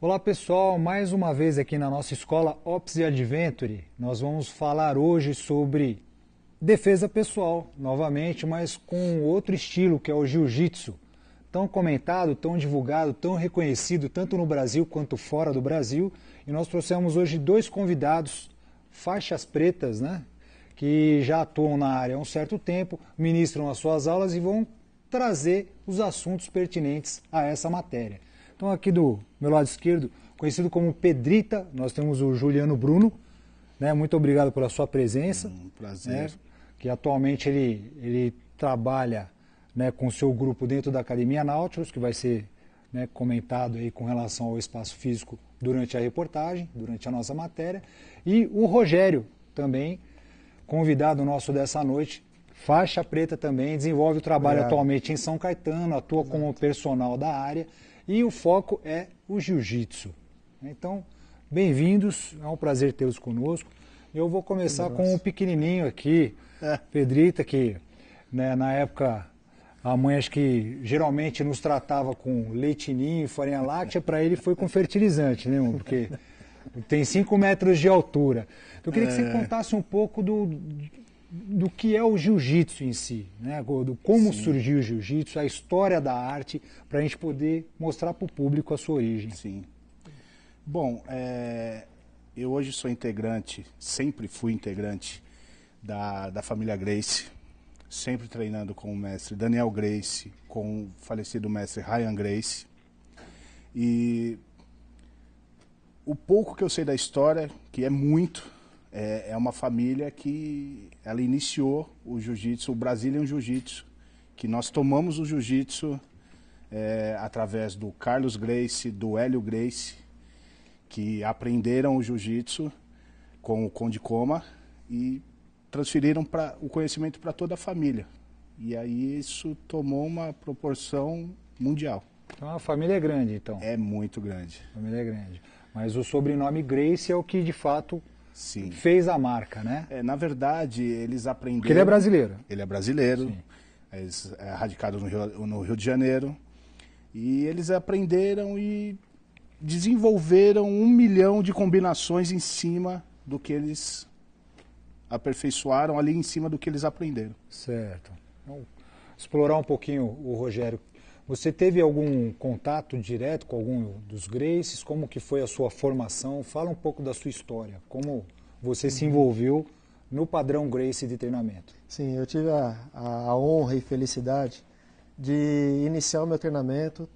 Olá pessoal, mais uma vez aqui na nossa escola Ops e Adventure, nós vamos falar hoje sobre defesa pessoal, novamente, mas com outro estilo que é o Jiu-Jitsu, tão comentado, tão divulgado, tão reconhecido tanto no Brasil quanto fora do Brasil, e nós trouxemos hoje dois convidados, faixas pretas, né, que já atuam na área há um certo tempo, ministram as suas aulas e vão trazer os assuntos pertinentes a essa matéria. Então aqui do meu lado esquerdo, conhecido como Pedrita, nós temos o Juliano Bruno, né? Muito obrigado pela sua presença. Prazer. Né? Que atualmente ele trabalha, né, com o seu grupo dentro da Academia Nautilus, que vai ser, né, comentado aí com relação ao espaço físico durante a reportagem, durante a nossa matéria. E o Rogério, também convidado nosso dessa noite, faixa preta também, desenvolve o trabalho atualmente em São Caetano, atua como personal da área. E o foco é o jiu-jitsu. Então, bem-vindos, é um prazer tê-los conosco. Eu vou começar com o pequenininho aqui, Pedrita, que, né, na época a mãe acho que geralmente nos tratava com leitinho e farinha láctea, para ele foi com fertilizante, né, porque tem 5 metros de altura. Então, eu queria que você contasse um pouco do que é o jiu-jitsu em si, né? Do como surgiu o jiu-jitsu, a história da arte, para a gente poder mostrar para o público a sua origem. Sim. Bom, eu hoje sou integrante, sempre fui integrante da família Gracie, sempre treinando com o mestre Daniel Gracie, com o falecido mestre Ryan Gracie. E o pouco que eu sei da história, que é muito, é uma família que ela iniciou o jiu-jitsu, o Brazilian Jiu-Jitsu, que nós tomamos o jiu-jitsu através do Carlos Gracie, do Hélio Gracie, que aprenderam o jiu-jitsu com o Conde Coma e transferiram o conhecimento para toda a família. E aí isso tomou uma proporção mundial. Então a família é grande, então. É muito grande. A família é grande. Mas o sobrenome Gracie é o que de fato... Sim. Fez a marca, né? Na verdade, eles aprenderam... Porque ele é brasileiro. Ele é brasileiro, Sim. É radicado no Rio de Janeiro. E eles aprenderam e desenvolveram 1 milhão de combinações em cima do que eles aperfeiçoaram, ali em cima do que eles aprenderam. Certo. Vamos explorar um pouquinho o Rogério. Você teve algum contato direto com algum dos Gracies? Como que foi a sua formação? Fala um pouco da sua história. Como você se envolveu no padrão Gracie de treinamento? Sim, eu tive a honra e felicidade de iniciar o meu treinamento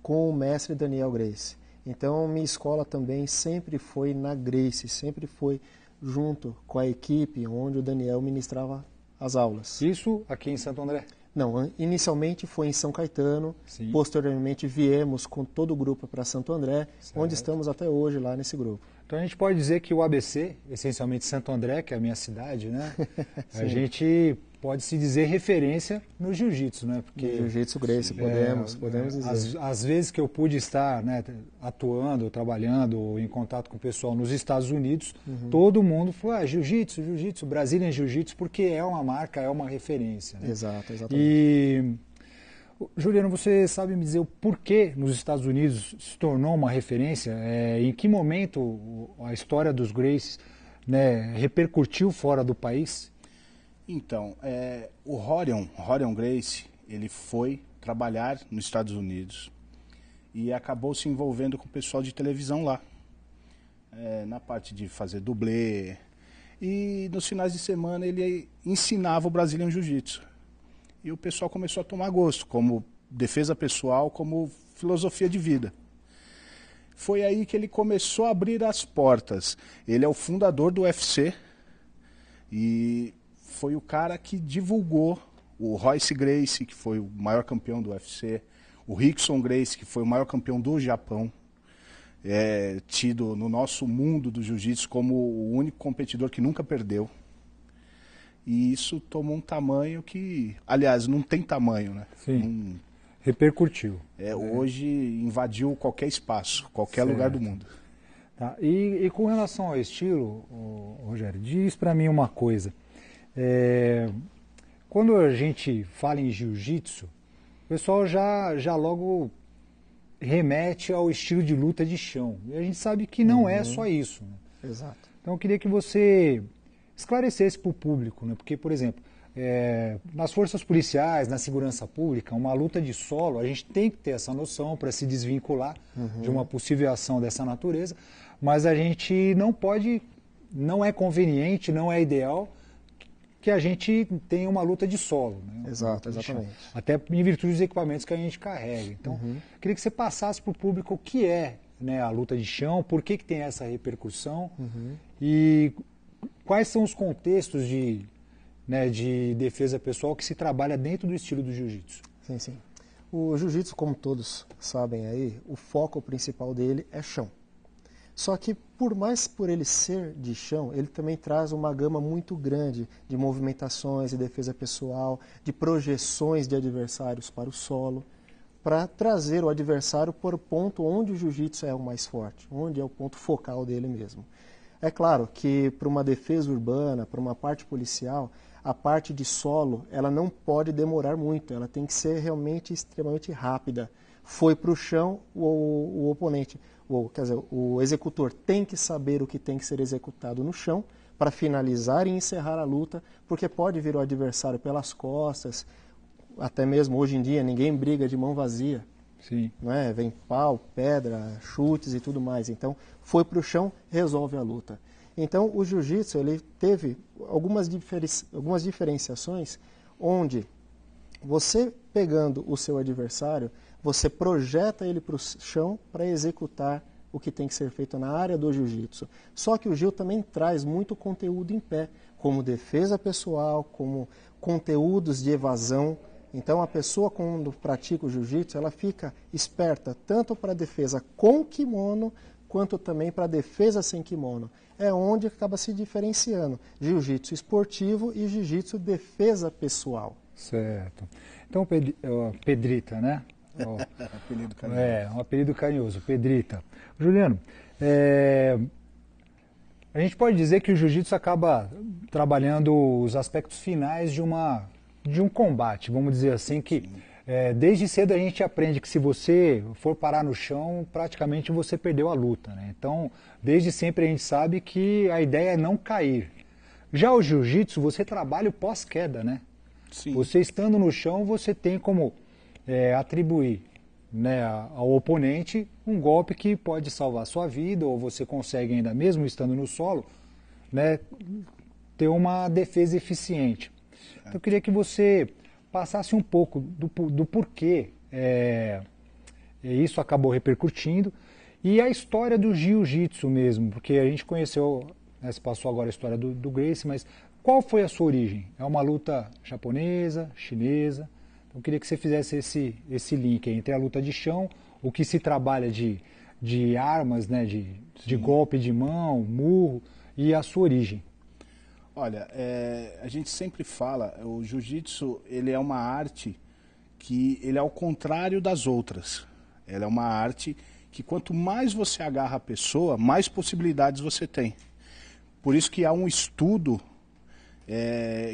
com o mestre Daniel Gracie. Então, minha escola também sempre foi na Gracie, sempre foi junto com a equipe onde o Daniel ministrava as aulas. Isso aqui em Santo André? Não, inicialmente foi em São Caetano, Sim. Posteriormente viemos com todo o grupo para Santo André, certo. Onde estamos até hoje lá nesse grupo. Então a gente pode dizer que o ABC, essencialmente Santo André, que é a minha cidade, né? A gente pode se dizer referência no jiu-jitsu, né? Porque jiu-jitsu Gracie, podemos dizer. Às vezes que eu pude estar, né, atuando, trabalhando, em contato com o pessoal nos Estados Unidos, todo mundo falou, jiu-jitsu, Brazilian Jiu-Jitsu, porque é uma marca, é uma referência. Né? Exato, exatamente. E, Juliano, você sabe me dizer o porquê nos Estados Unidos se tornou uma referência? Em que momento a história dos Gracies, né, repercutiu fora do país? Então, o Rorion Gracie, ele foi trabalhar nos Estados Unidos e acabou se envolvendo com o pessoal de televisão lá, na parte de fazer dublê. E nos finais de semana ele ensinava o Brazilian Jiu-Jitsu. E o pessoal começou a tomar gosto, como defesa pessoal, como filosofia de vida. Foi aí que ele começou a abrir as portas. Ele é o fundador do UFC e foi o cara que divulgou o Royce Gracie, que foi o maior campeão do UFC, o Rickson Gracie, que foi o maior campeão do Japão, tido no nosso mundo do jiu-jitsu como o único competidor que nunca perdeu. E isso tomou um tamanho que, aliás, não tem tamanho, né? Sim, repercutiu. Hoje invadiu qualquer espaço, qualquer lugar do mundo. Tá. E com relação ao estilo, Rogério, diz para mim uma coisa. Quando a gente fala em jiu-jitsu, o pessoal já logo remete ao estilo de luta de chão. E a gente sabe que não é só isso, né? Exato. Então eu queria que você esclarecesse para o público, né? Porque, por exemplo, nas forças policiais, na segurança pública, uma luta de solo, a gente tem que ter essa noção para se desvincular de uma possível ação dessa natureza, mas a gente não pode, não é conveniente, não é ideal que a gente tenha uma luta de solo. Né? Exato, exatamente. Até em virtude dos equipamentos que a gente carrega. Então, queria que você passasse para o público o que é, né, a luta de chão, por que tem essa repercussão e quais são os contextos de defesa pessoal que se trabalha dentro do estilo do jiu-jitsu. Sim, sim. O jiu-jitsu, como todos sabem aí, o foco principal dele é chão. Só que por ele ser de chão, ele também traz uma gama muito grande de movimentações de defesa pessoal, de projeções de adversários para o solo, para trazer o adversário para o ponto onde o jiu-jitsu é o mais forte, onde é o ponto focal dele mesmo. É claro que para uma defesa urbana, para uma parte policial, a parte de solo ela não pode demorar muito, ela tem que ser realmente extremamente rápida. Foi para o chão, o oponente, o executor tem que saber o que tem que ser executado no chão para finalizar e encerrar a luta, porque pode vir o adversário pelas costas, até mesmo hoje em dia ninguém briga de mão vazia. Sim. Não é? Vem pau, pedra, chutes e tudo mais. Então, foi para o chão, resolve a luta. Então, o jiu-jitsu ele teve algumas diferenciações onde você pegando o seu adversário, você projeta ele para o chão para executar o que tem que ser feito na área do jiu-jitsu. Só que o Gil também traz muito conteúdo em pé, como defesa pessoal, como conteúdos de evasão. Então a pessoa quando pratica o jiu-jitsu, ela fica esperta tanto para a defesa com kimono, quanto também para a defesa sem kimono. É onde acaba se diferenciando jiu-jitsu esportivo e jiu-jitsu defesa pessoal. Certo. Então, Pedrita, né? Apelido carinhoso. Um apelido carinhoso, Pedrita. Juliano, a gente pode dizer que o jiu-jitsu acaba trabalhando os aspectos finais de um combate, vamos dizer assim, que desde cedo a gente aprende que se você for parar no chão, praticamente você perdeu a luta, né? Então, desde sempre a gente sabe que a ideia é não cair. Já o jiu-jitsu, você trabalha o pós-queda, né? Sim. Você estando no chão, você tem como atribuir, né, ao oponente um golpe que pode salvar a sua vida, ou você consegue ainda, mesmo estando no solo, né, ter uma defesa eficiente. Então, eu queria que você passasse um pouco do porquê isso acabou repercutindo e a história do jiu-jitsu mesmo, porque a gente conheceu, né, se passou agora a história do Gracie, mas qual foi a sua origem? É uma luta japonesa, chinesa? Então, eu queria que você fizesse esse link entre a luta de chão, o que se trabalha de armas, né, de golpe de mão, murro, e a sua origem. Olha, a gente sempre fala, o jiu-jitsu ele é uma arte que ele é ao contrário das outras. Ela é uma arte que quanto mais você agarra a pessoa, mais possibilidades você tem. Por isso que há um estudo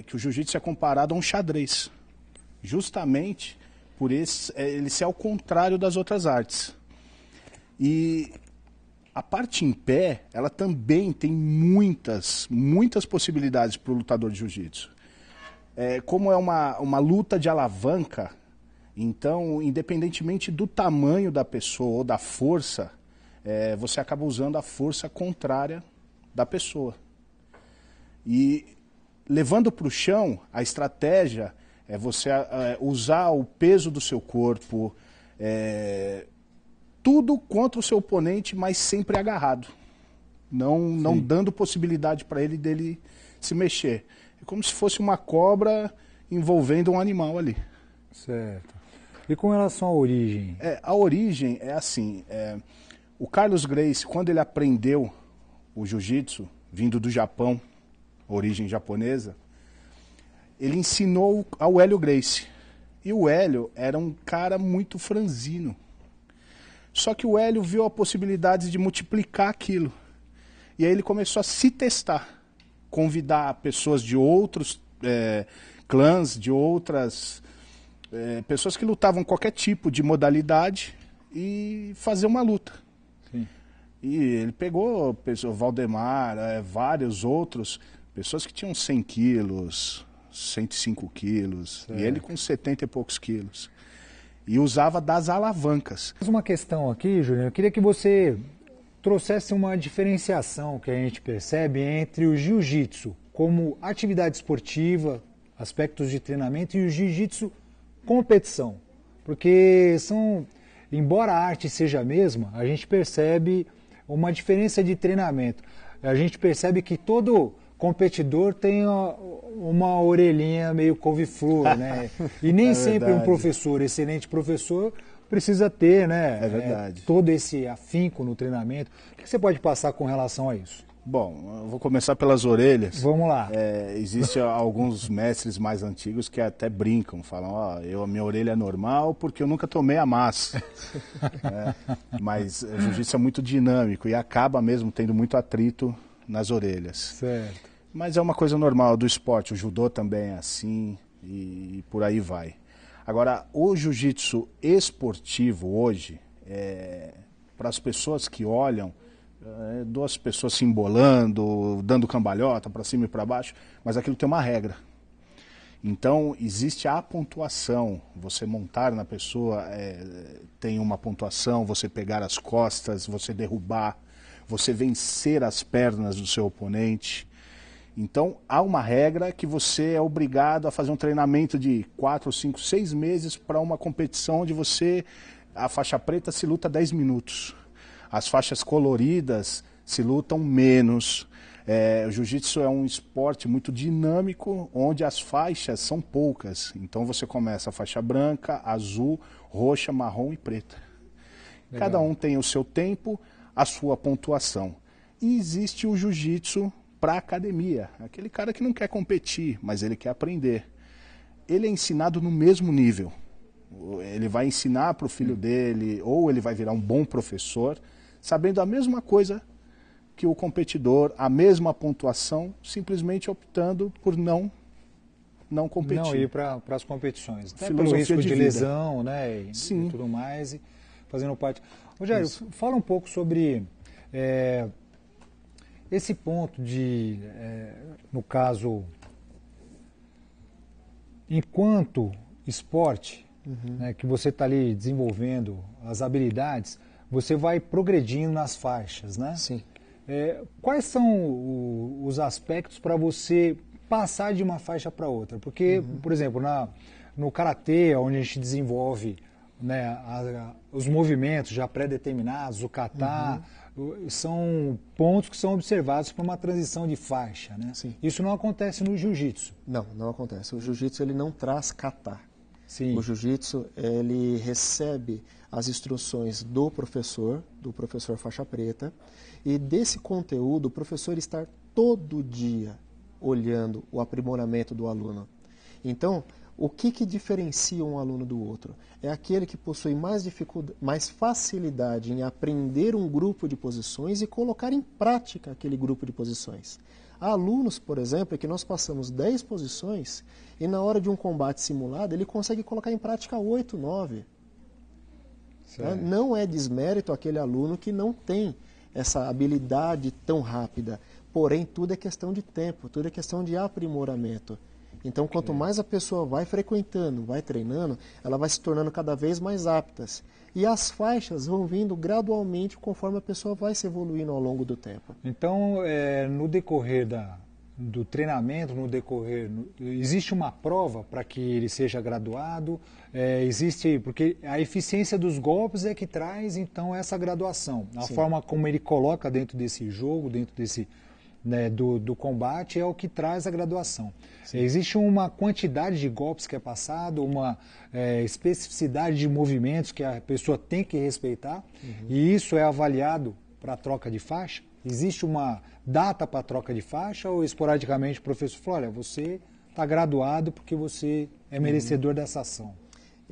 que o jiu-jitsu é comparado a um xadrez. Justamente por ele ser ao contrário das outras artes. E a parte em pé, ela também tem muitas possibilidades para o lutador de jiu-jitsu. Como é uma luta de alavanca, então, independentemente do tamanho da pessoa ou da força, você acaba usando a força contrária da pessoa. E levando para o chão, a estratégia é você usar o peso do seu corpo, tudo contra o seu oponente, mas sempre agarrado. Não dando possibilidade para ele dele se mexer. É como se fosse uma cobra envolvendo um animal ali. Certo. E com relação à origem? A origem é assim, o Carlos Gracie, quando ele aprendeu o jiu-jitsu, vindo do Japão, origem japonesa, ele ensinou ao Hélio Gracie. E o Hélio era um cara muito franzino. Só que o Hélio viu a possibilidade de multiplicar aquilo. E aí ele começou a se testar. Convidar pessoas de outros clãs, de outras pessoas que lutavam qualquer tipo de modalidade. e fazer uma luta. Sim. E ele pegou o Valdemar, vários outros, pessoas que tinham 100 quilos, 105 quilos, certo. E ele com 70 e poucos quilos. E usava das alavancas. Mais uma questão aqui, Juliano, eu queria que você trouxesse uma diferenciação que a gente percebe entre o jiu-jitsu como atividade esportiva, aspectos de treinamento, e o jiu-jitsu competição. Porque embora a arte seja a mesma, a gente percebe uma diferença de treinamento. A gente percebe que todo competidor tem uma orelhinha meio couve-flor, né? E nem sempre um professor, excelente professor, precisa ter, né? É verdade. Todo esse afinco no treinamento. O que você pode passar com relação a isso? Bom, eu vou começar pelas orelhas. Vamos lá. Existem alguns mestres mais antigos que até brincam, falam, a minha orelha é normal porque eu nunca tomei a massa. Mas o jiu-jitsu é muito dinâmico e acaba mesmo tendo muito atrito nas orelhas. Certo. Mas é uma coisa normal do esporte, o judô também é assim e por aí vai. Agora, o jiu-jitsu esportivo hoje, para as pessoas que olham, duas pessoas se embolando, dando cambalhota para cima e para baixo, mas aquilo tem uma regra. Então, existe a pontuação, você montar na pessoa tem uma pontuação, você pegar as costas, você derrubar, você vencer as pernas do seu oponente. Então, há uma regra que você é obrigado a fazer um treinamento de 4, 5, 6 meses para uma competição onde a faixa preta se luta 10 minutos. As faixas coloridas se lutam menos. O jiu-jitsu é um esporte muito dinâmico, onde as faixas são poucas. Então você começa a faixa branca, azul, roxa, marrom e preta. Legal. Cada um tem o seu tempo, a sua pontuação. E existe o jiu-jitsu para academia. Aquele cara que não quer competir, mas ele quer aprender. Ele é ensinado no mesmo nível. Ele vai ensinar para o filho dele, ou ele vai virar um bom professor, sabendo a mesma coisa que o competidor, a mesma pontuação, simplesmente optando por não competir. Não ir para as competições. Até pelo risco de vida. Lesão, né? E tudo mais, e fazendo parte. Rogério, fala um pouco sobre esse ponto de, no caso, enquanto esporte, né, que você está ali desenvolvendo as habilidades, você vai progredindo nas faixas, né? Sim. Quais são os aspectos para você passar de uma faixa para outra? Porque, por exemplo, no karatê, onde a gente desenvolve, né, os movimentos já pré-determinados, o kata, são pontos que são observados para uma transição de faixa, né? Sim. Isso não acontece no jiu-jitsu. Não acontece. O jiu-jitsu ele não traz kata. Sim. O jiu-jitsu ele recebe as instruções do professor faixa preta, e desse conteúdo o professor está todo dia olhando o aprimoramento do aluno. Então, o que diferencia um aluno do outro? É aquele que possui mais facilidade em aprender um grupo de posições e colocar em prática aquele grupo de posições. Há alunos, por exemplo, que nós passamos 10 posições e na hora de um combate simulado ele consegue colocar em prática 8, 9. Não é desmérito aquele aluno que não tem essa habilidade tão rápida, porém tudo é questão de tempo, tudo é questão de aprimoramento. Então, quanto mais a pessoa vai frequentando, vai treinando, ela vai se tornando cada vez mais aptas. E as faixas vão vindo gradualmente conforme a pessoa vai se evoluindo ao longo do tempo. Então, no decorrer do treinamento, existe uma prova para que ele seja graduado? Porque a eficiência dos golpes é que traz, então, essa graduação. A Sim. forma como ele coloca dentro desse jogo, dentro desse... Né, do combate é o que traz a graduação. Existe uma quantidade de golpes que é passado, uma especificidade de movimentos que a pessoa tem que respeitar, e isso é avaliado para a troca de faixa? Existe uma data para a troca de faixa ou esporadicamente o professor fala, olha, você está graduado porque você é merecedor dessa ação?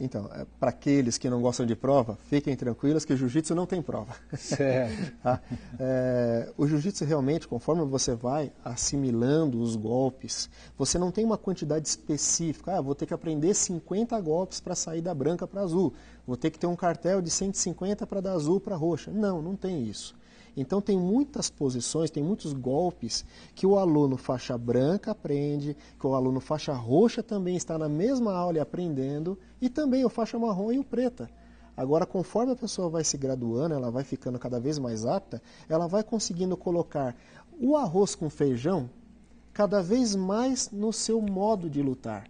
Então, para aqueles que não gostam de prova, fiquem tranquilos que o jiu-jitsu não tem prova. Certo. Tá? O jiu-jitsu realmente, conforme você vai assimilando os golpes, você não tem uma quantidade específica. Vou ter que aprender 50 golpes para sair da branca para azul. Vou ter que ter um cartel de 150 para dar azul para roxa. Não, não tem isso. Então tem muitas posições, tem muitos golpes que o aluno faixa branca aprende, que o aluno faixa roxa também está na mesma aula aprendendo, e também o faixa marrom e o preta. Agora, conforme a pessoa vai se graduando, ela vai ficando cada vez mais apta, ela vai conseguindo colocar o arroz com feijão cada vez mais no seu modo de lutar.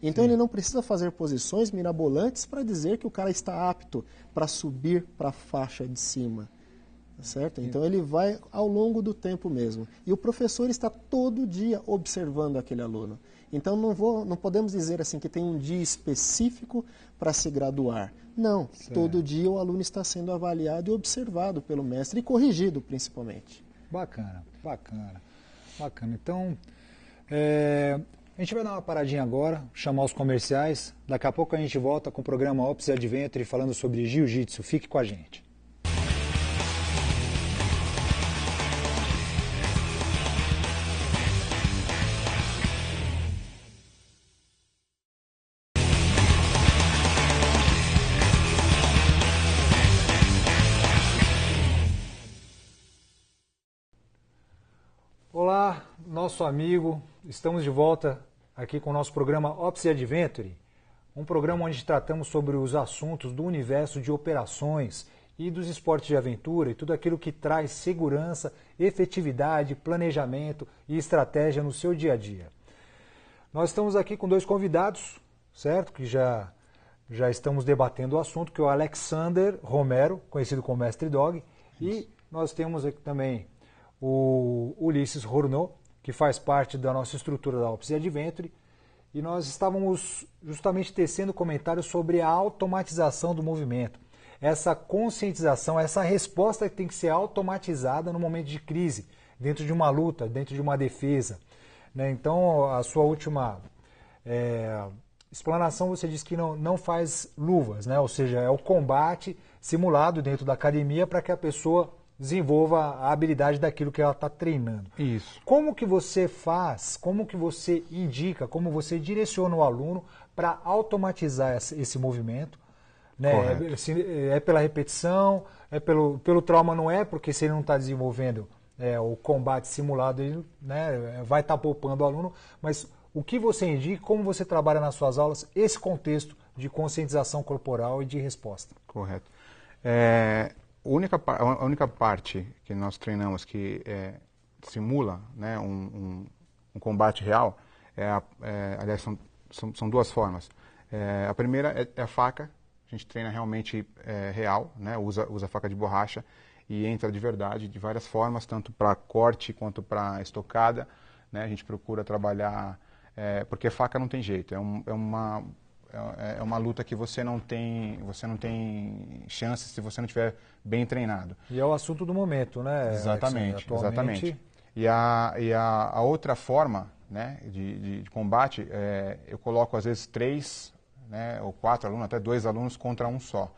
Então ele não precisa fazer posições mirabolantes para dizer que o cara está apto para subir para a faixa de cima. Certo? Então ele vai ao longo do tempo mesmo. E o professor está todo dia observando aquele aluno. Então não podemos dizer assim que tem um dia específico para se graduar. Não, todo dia o aluno está sendo avaliado e observado pelo mestre e corrigido principalmente. Bacana, bacana, bacana. Então, a gente vai dar uma paradinha agora, chamar os comerciais. Daqui a pouco a gente volta com o programa Ops Adventure falando sobre Jiu-Jitsu. Fique com a gente. Olá, nosso amigo, estamos de volta aqui com o nosso programa Ops Adventure, um programa onde tratamos sobre os assuntos do universo de operações e dos esportes de aventura e tudo aquilo que traz segurança, efetividade, planejamento e estratégia no seu dia a dia. Nós estamos aqui com dois convidados, certo? Que já estamos debatendo o assunto, que é o Alexander Romero, conhecido como Mestre Dog, e nós temos aqui também o Ulisses Rournot, que faz parte da nossa estrutura da Ops Adventure, e nós estávamos justamente tecendo comentários sobre a automatização do movimento, essa conscientização, essa resposta que tem que ser automatizada no momento de crise, dentro de uma luta, dentro de uma defesa. Né? Então, a sua última explanação, você disse que não faz luvas, né? Ou seja, é o combate simulado dentro da academia para que a pessoa desenvolva a habilidade daquilo que ela está treinando. Isso. Como que você faz, como que você indica, como você direciona o aluno para automatizar esse movimento? Né? É pela repetição, é pelo trauma, não é, porque se ele não está desenvolvendo o combate simulado, ele, né, vai estar poupando o aluno, mas o que você indica, como você trabalha nas suas aulas, esse contexto de conscientização corporal e de resposta? Correto. A única parte que nós treinamos que simula, né, um combate real, aliás, são duas formas. A primeira é a faca, a gente treina realmente real, né, usa a faca de borracha e entra de verdade, de várias formas, tanto para corte quanto para estocada. Né, a gente procura trabalhar, porque faca não tem jeito, é uma luta que você não tem chance se você não estiver bem treinado. E é o assunto do momento, né? Exatamente, exatamente. E a outra forma, né, de combate, eu coloco às vezes 3, né, ou 4 alunos, até 2 alunos contra um só.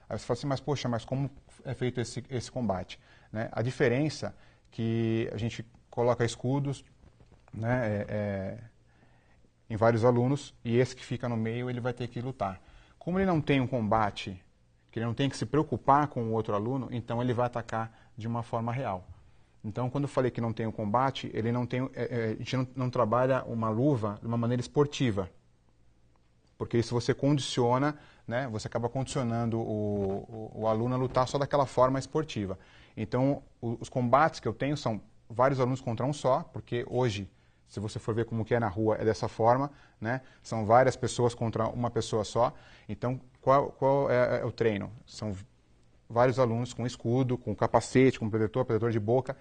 Aí você fala assim, mas poxa, mas como é feito esse combate? Né? A diferença é que a gente coloca escudos, né, em vários alunos, e esse que fica no meio, ele vai ter que lutar. Como ele não tem um combate, que ele não tem que se preocupar com o outro aluno, então ele vai atacar de uma forma real. Então, quando eu falei que não tem um combate, ele não tem, a gente não trabalha uma luva de uma maneira esportiva. Porque isso você condiciona, né, você acaba condicionando o aluno a lutar só daquela forma esportiva. Então, os combates que eu tenho são vários alunos contra um só, porque hoje, se você for ver como que é na rua, é dessa forma, né? São várias pessoas contra uma pessoa só. Então, qual é o treino? São vários alunos com escudo, com capacete, com protetor de boca,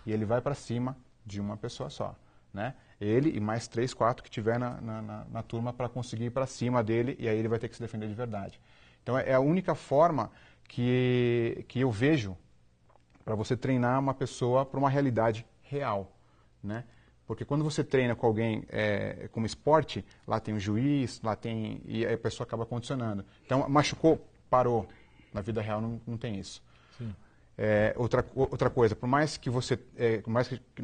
e ele vai para cima de uma pessoa só, né? Ele e mais 3, 4 que tiver na turma para conseguir ir para cima dele, e aí ele vai ter que se defender de verdade. Então, é a única forma que eu vejo para você treinar uma pessoa para uma realidade real, né? Porque quando você treina com alguém como esporte, lá tem o juiz, e a pessoa acaba condicionando. Então, machucou, parou. Na vida real não tem isso. Sim. Outra coisa, por mais que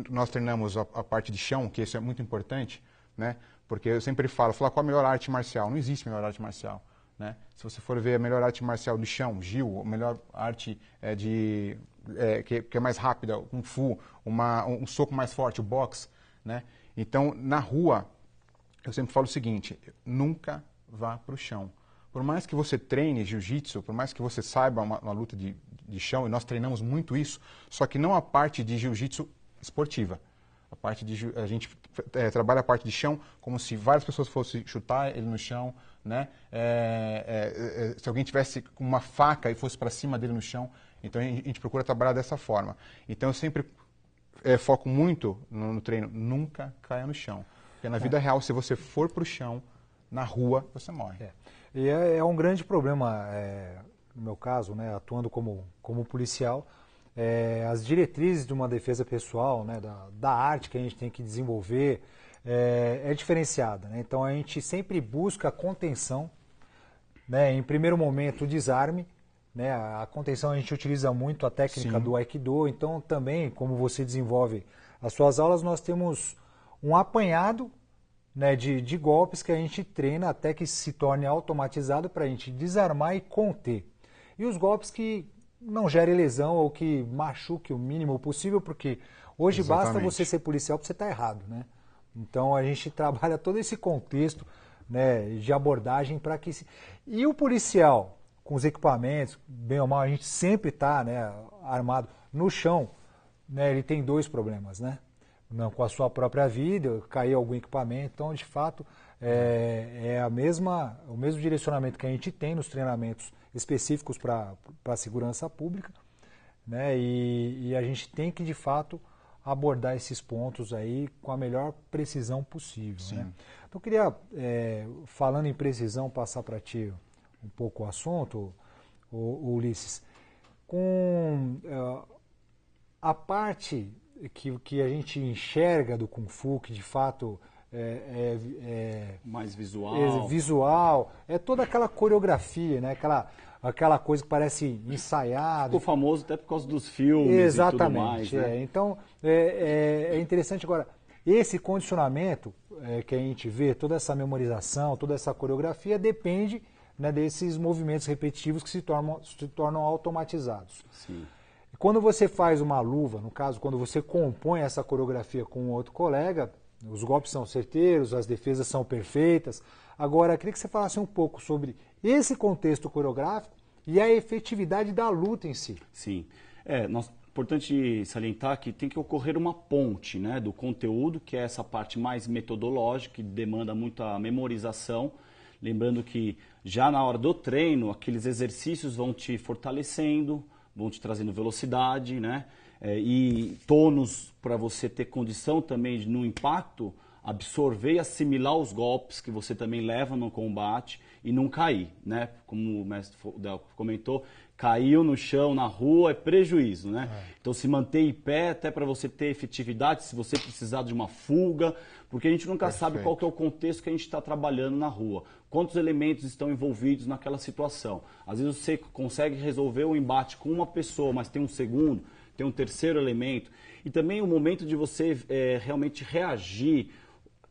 nós treinamos a parte de chão, que isso é muito importante, né? Porque eu sempre falo qual a melhor arte marcial? Não existe melhor arte marcial. Né? Se você for ver a melhor arte marcial do chão, Gil, a melhor arte que é mais rápida, o Kung Fu, um soco mais forte, o boxe. Né? Então, na rua, eu sempre falo o seguinte, nunca vá para o chão. Por mais que você treine jiu-jitsu, por mais que você saiba uma luta de chão, e nós treinamos muito isso, só que não a parte de jiu-jitsu esportiva. A gente trabalha a parte de chão como se várias pessoas fossem chutar ele no chão, né? Se alguém tivesse uma faca e fosse para cima dele no chão. Então a gente procura trabalhar dessa forma. Então eu sempre foco muito no treino, nunca caia no chão. Porque na vida real, se você for para o chão, na rua, você morre. E é um grande problema, no meu caso, né, atuando como policial, as diretrizes de uma defesa pessoal, né, da arte que a gente tem que desenvolver, é diferenciada. Né? Então a gente sempre busca a contenção, né, em primeiro momento o desarme. Né, a contenção a gente utiliza muito a técnica do Aikido, então também, como você desenvolve as suas aulas, nós temos um apanhado, né, de golpes que a gente treina até que se torne automatizado para a gente desarmar e conter. E os golpes que não gerem lesão ou que machuque o mínimo possível, porque hoje basta você ser policial para você estar errado. Né? Então a gente trabalha todo esse contexto, né, de abordagem para que... E o policial, com os equipamentos, bem ou mal, a gente sempre está, né, armado no chão, né, ele tem dois problemas, né? Não, com a sua própria vida, cair algum equipamento. Então, de fato, o mesmo direcionamento que a gente tem nos treinamentos específicos para a segurança pública, né? E a gente tem que, de fato, abordar esses pontos aí com a melhor precisão possível. Né? Então, eu queria, falando em precisão, passar para ti um pouco o assunto, Ulisses, com a parte que a gente enxerga do Kung Fu, que de fato mais visual. Visual, é toda aquela coreografia, né? Aquela coisa que parece ensaiada. Ficou famoso até por causa dos filmes. Exatamente, e tudo mais. Né? Então, é interessante agora, esse condicionamento que a gente vê, toda essa memorização, toda essa coreografia, depende, né, desses movimentos repetitivos que se tornam automatizados. Sim. Quando você faz uma luva, no caso, quando você compõe essa coreografia com um outro colega, os golpes são certeiros, as defesas são perfeitas. Agora, eu queria que você falasse um pouco sobre esse contexto coreográfico e a efetividade da luta em si. Sim. Importante salientar que tem que ocorrer uma ponte, né, do conteúdo, que é essa parte mais metodológica, que demanda muita memorização. Lembrando que já na hora do treino, aqueles exercícios vão te fortalecendo, vão te trazendo velocidade, né? E tônus para você ter condição também de, no impacto, absorver e assimilar os golpes que você também leva no combate e não cair, né? Como o mestre Delco comentou, caiu no chão, na rua, é prejuízo, né? Então se manter em pé até para você ter efetividade, se você precisar de uma fuga, porque a gente nunca sabe qual que é o contexto que a gente está trabalhando na rua. Quantos elementos estão envolvidos naquela situação. Às vezes você consegue resolver o embate com uma pessoa, mas tem um segundo, tem um terceiro elemento. E também o momento de você realmente reagir,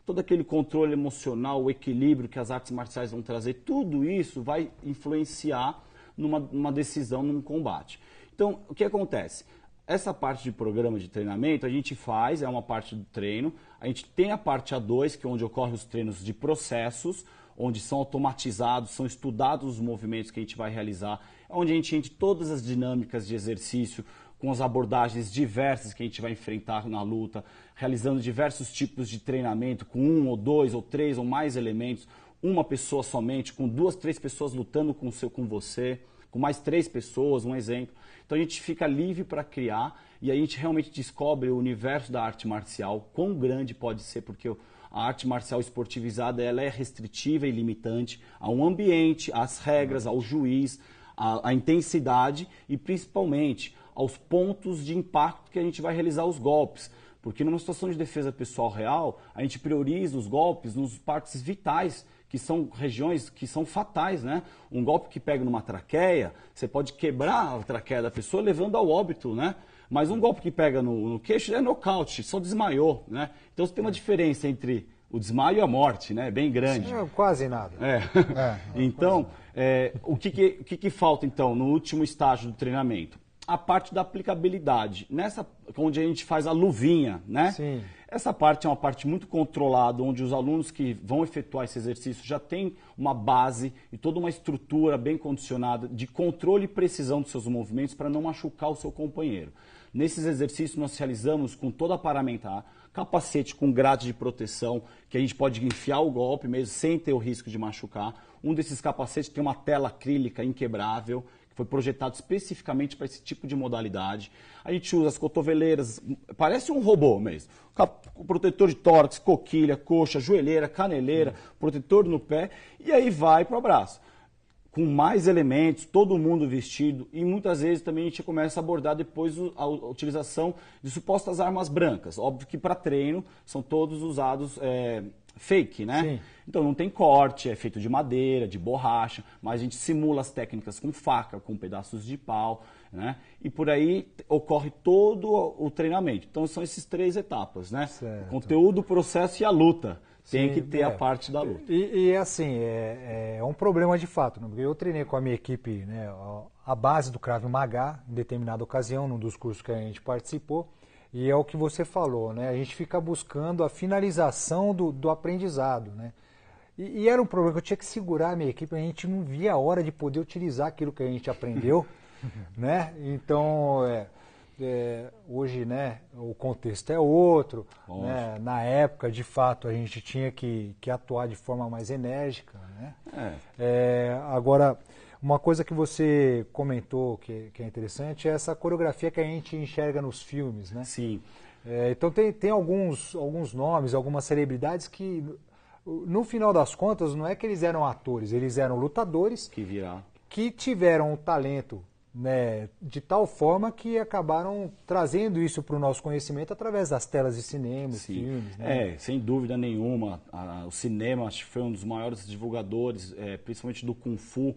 todo aquele controle emocional, o equilíbrio que as artes marciais vão trazer, tudo isso vai influenciar numa decisão, num combate. Então, o que acontece? Essa parte de programa de treinamento a gente faz, é uma parte do treino. A gente tem a parte A2, que é onde ocorrem os treinos de processos, onde são automatizados, são estudados os movimentos que a gente vai realizar, onde a gente entra todas as dinâmicas de exercício, com as abordagens diversas que a gente vai enfrentar na luta, realizando diversos tipos de treinamento, com 1 ou 2 ou 3 ou mais elementos, uma pessoa somente, com 2, 3 pessoas lutando com você, com mais 3 pessoas, um exemplo. Então a gente fica livre para criar e a gente realmente descobre o universo da arte marcial, quão grande pode ser, porque a arte marcial esportivizada ela é restritiva e limitante a um ambiente, às regras, ao juiz, à intensidade e principalmente aos pontos de impacto que a gente vai realizar os golpes. Porque numa situação de defesa pessoal real, a gente prioriza os golpes nos partes vitais, que são regiões que são fatais, né? Um golpe que pega numa traqueia, você pode quebrar a traqueia da pessoa levando ao óbito, né? Mas um golpe que pega no queixo é nocaute, só desmaiou, né? Então tem uma diferença entre o desmaio e a morte, né? Bem grande. É, quase nada. Então, o que falta então no último estágio do treinamento? A parte da aplicabilidade, onde a gente faz a luvinha, né? Sim. Essa parte é uma parte muito controlada, onde os alunos que vão efetuar esse exercício já têm uma base e toda uma estrutura bem condicionada de controle e precisão dos seus movimentos para não machucar o seu companheiro. Nesses exercícios nós realizamos com toda a paramentar, capacete com grade de proteção, que a gente pode enfiar o golpe mesmo sem ter o risco de machucar. Um desses capacetes tem uma tela acrílica inquebrável, foi projetado especificamente para esse tipo de modalidade. A gente usa as cotoveleiras, parece um robô mesmo. O protetor de tórax, coquilha, coxa, joelheira, caneleira, protetor no pé, e aí vai para o braço. Com mais elementos, todo mundo vestido, e muitas vezes também a gente começa a abordar depois a utilização de supostas armas brancas. Óbvio que para treino são todos usados fake, né? Sim. Então não tem corte, é feito de madeira, de borracha, mas a gente simula as técnicas com faca, com pedaços de pau, né? E por aí ocorre todo o treinamento. Então são essas 3 etapas, né? Certo. O conteúdo, o processo e a luta. Tem Sim, que ter a parte da luta. E assim, é um problema de fato, né? Porque eu treinei com a minha equipe, né, a base do Krav Maga, em determinada ocasião, num dos cursos que a gente participou, e é o que você falou, né? A gente fica buscando a finalização do aprendizado, né? E era um problema que eu tinha que segurar a minha equipe, a gente não via a hora de poder utilizar aquilo que a gente aprendeu, né? Então, hoje, né, o contexto é outro, né? Na época, de fato, a gente tinha que atuar de forma mais enérgica, né? Agora, uma coisa que você comentou que é interessante é essa coreografia que a gente enxerga nos filmes, né? Sim. Então tem alguns nomes, algumas celebridades que, no final das contas, não é que eles eram atores, eles eram lutadores que tiveram o talento, né, de tal forma que acabaram trazendo isso para o nosso conhecimento através das telas de cinema, filmes. Né? Sem dúvida nenhuma. O cinema acho que foi um dos maiores divulgadores, principalmente do Kung Fu,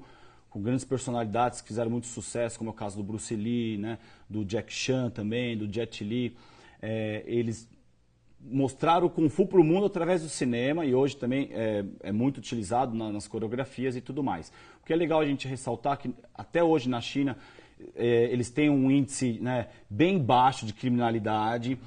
com grandes personalidades que fizeram muito sucesso, como é o caso do Bruce Lee, né, do Jack Chan também, do Jet Li. Eles mostraram o Kung Fu para o mundo através do cinema e hoje também é muito utilizado nas coreografias e tudo mais. O que é legal a gente ressaltar que até hoje na China eles têm um índice, né, bem baixo de criminalidade,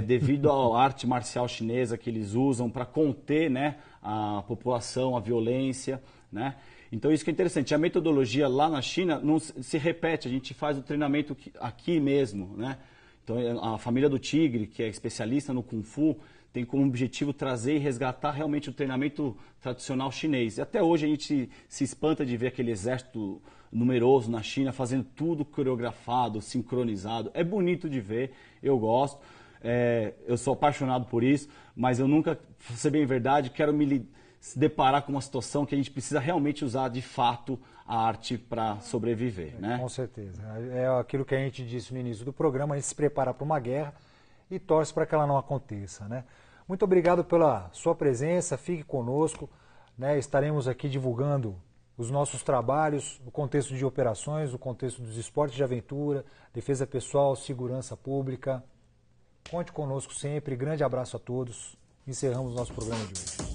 devido à arte marcial chinesa que eles usam para conter, né, a população, a violência, né? Então isso que é interessante. A metodologia lá na China não se repete, a gente faz o treinamento aqui mesmo, né? Então, a família do Tigre, que é especialista no Kung Fu, tem como objetivo trazer e resgatar realmente o treinamento tradicional chinês. E até hoje a gente se espanta de ver aquele exército numeroso na China fazendo tudo coreografado, sincronizado. É bonito de ver, eu gosto, eu sou apaixonado por isso, mas eu nunca, pra ser bem verdade, quero se deparar com uma situação que a gente precisa realmente usar de fato a arte para sobreviver, né? Com certeza. É aquilo que a gente disse no início do programa, a gente se prepara para uma guerra e torce para que ela não aconteça, né? Muito obrigado pela sua presença, fique conosco, né? Estaremos aqui divulgando os nossos trabalhos, o contexto de operações, o contexto dos esportes de aventura, defesa pessoal, segurança pública. Conte conosco sempre, grande abraço a todos. Encerramos o nosso programa de hoje.